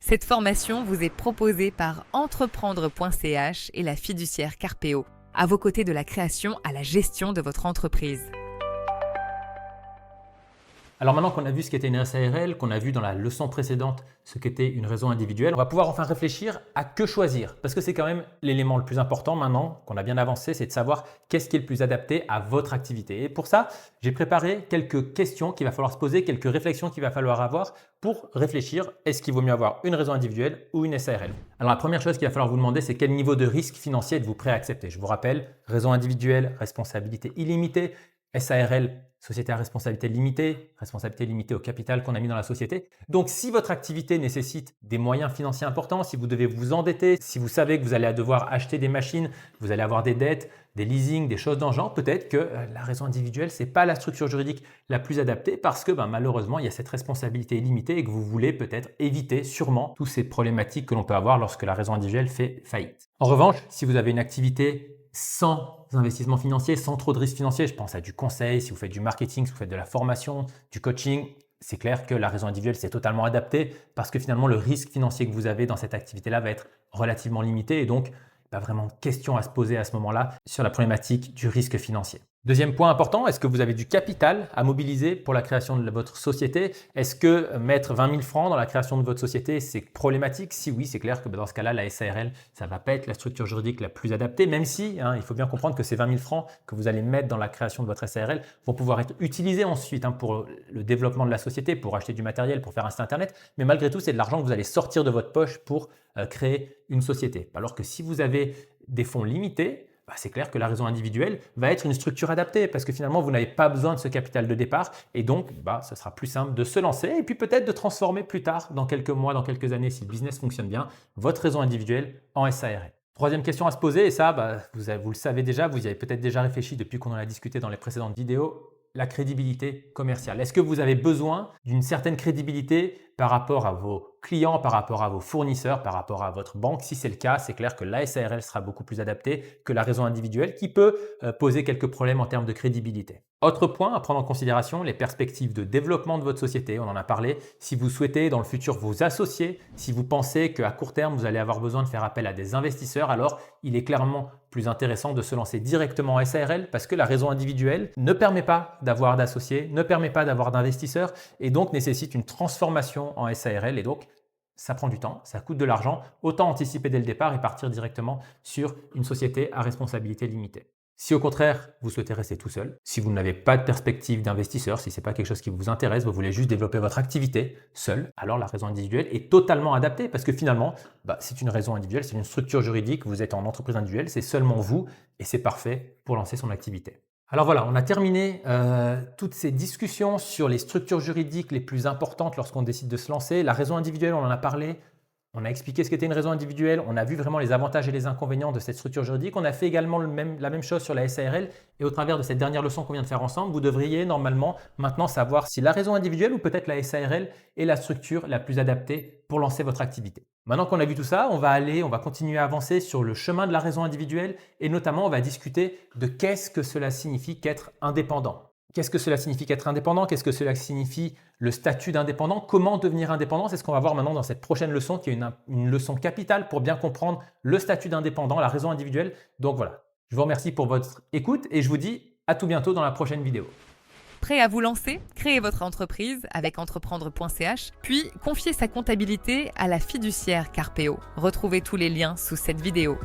Cette formation vous est proposée par entreprendre.ch et la fiduciaire Carpeo, à vos côtés de la création à la gestion de votre entreprise. Alors maintenant qu'on a vu ce qu'était une SARL, qu'on a vu dans la leçon précédente ce qu'était une raison individuelle, on va pouvoir enfin réfléchir à que choisir. Parce que c'est quand même l'élément le plus important maintenant qu'on a bien avancé, c'est de savoir qu'est-ce qui est le plus adapté à votre activité. Et pour ça, j'ai préparé quelques questions qu'il va falloir se poser, quelques réflexions qu'il va falloir avoir pour réfléchir, est-ce qu'il vaut mieux avoir une raison individuelle ou une SARL? Alors la première chose qu'il va falloir vous demander, c'est quel niveau de risque financier êtes-vous prêt à accepter? Je vous rappelle, raison individuelle, responsabilité illimitée, SARL, société à responsabilité limitée au capital qu'on a mis dans la société. Donc, si votre activité nécessite des moyens financiers importants, si vous devez vous endetter, si vous savez que vous allez devoir acheter des machines, vous allez avoir des dettes, des leasings, des choses dans le genre, peut-être que la raison individuelle, ce n'est pas la structure juridique la plus adaptée parce que malheureusement, il y a cette responsabilité illimitée et que vous voulez peut-être éviter sûrement toutes ces problématiques que l'on peut avoir lorsque la raison individuelle fait faillite. En revanche, si vous avez une activité sans investissement financier, sans trop de risques financiers, je pense à du conseil, si vous faites du marketing, si vous faites de la formation, du coaching, c'est clair que la raison individuelle, c'est totalement adapté parce que finalement, le risque financier que vous avez dans cette activité-là va être relativement limité et donc, pas vraiment de questions à se poser à ce moment-là sur la problématique du risque financier. Deuxième point important, est-ce que vous avez du capital à mobiliser pour la création de votre société? Est-ce que mettre 20 000 francs dans la création de votre société, c'est problématique? Si oui, c'est clair que dans ce cas-là, la SARL, ça ne va pas être la structure juridique la plus adaptée, même si il faut bien comprendre que ces 20 000 francs que vous allez mettre dans la création de votre SARL vont pouvoir être utilisés ensuite pour le développement de la société, pour acheter du matériel, pour faire un site internet. Mais malgré tout, c'est de l'argent que vous allez sortir de votre poche pour créer une société. Alors que si vous avez des fonds limités, c'est clair que la raison individuelle va être une structure adaptée parce que finalement, vous n'avez pas besoin de ce capital de départ et donc, ce sera plus simple de se lancer et puis peut-être de transformer plus tard, dans quelques mois, dans quelques années, si le business fonctionne bien, votre raison individuelle en SARL. Troisième question à se poser, et ça, vous le savez déjà, vous y avez peut-être déjà réfléchi depuis qu'on en a discuté dans les précédentes vidéos, la crédibilité commerciale. Est-ce que vous avez besoin d'une certaine crédibilité par rapport à vos clients, par rapport à vos fournisseurs, par rapport à votre banque? Si c'est le cas, c'est clair que la SARL sera beaucoup plus adaptée que la raison individuelle qui peut poser quelques problèmes en termes de crédibilité. Autre point à prendre en considération, les perspectives de développement de votre société. On en a parlé. Si vous souhaitez dans le futur vous associer, si vous pensez qu'à court terme, vous allez avoir besoin de faire appel à des investisseurs, alors il est clairement plus intéressant de se lancer directement en SARL parce que la raison individuelle ne permet pas d'avoir d'associés, ne permet pas d'avoir d'investisseurs et donc nécessite une transformation en SARL et donc ça prend du temps, ça coûte de l'argent. Autant anticiper dès le départ et partir directement sur une société à responsabilité limitée. Si au contraire, vous souhaitez rester tout seul, si vous n'avez pas de perspective d'investisseur, si ce n'est pas quelque chose qui vous intéresse, vous voulez juste développer votre activité seul, alors la raison individuelle est totalement adaptée parce que finalement, c'est une raison individuelle, c'est une structure juridique, vous êtes en entreprise individuelle, c'est seulement vous et c'est parfait pour lancer son activité. Alors voilà, on a terminé toutes ces discussions sur les structures juridiques les plus importantes lorsqu'on décide de se lancer. La raison individuelle, on en a parlé. On a expliqué ce qu'était une raison individuelle, on a vu vraiment les avantages et les inconvénients de cette structure juridique. On a fait également la même chose sur la SARL et au travers de cette dernière leçon qu'on vient de faire ensemble, vous devriez normalement maintenant savoir si la raison individuelle ou peut-être la SARL est la structure la plus adaptée pour lancer votre activité. Maintenant qu'on a vu tout ça, on va continuer à avancer sur le chemin de la raison individuelle et notamment on va discuter de qu'est-ce que cela signifie qu'être indépendant. Qu'est-ce que cela signifie qu'être indépendant? Qu'est-ce que cela signifie le statut d'indépendant? Comment devenir indépendant? C'est ce qu'on va voir maintenant dans cette prochaine leçon qui est une leçon capitale pour bien comprendre le statut d'indépendant, la raison individuelle. Donc voilà, je vous remercie pour votre écoute et je vous dis à tout bientôt dans la prochaine vidéo. Prêt à vous lancer? Créez votre entreprise avec entreprendre.ch, puis confiez sa comptabilité à la fiduciaire Carpeo. Retrouvez tous les liens sous cette vidéo.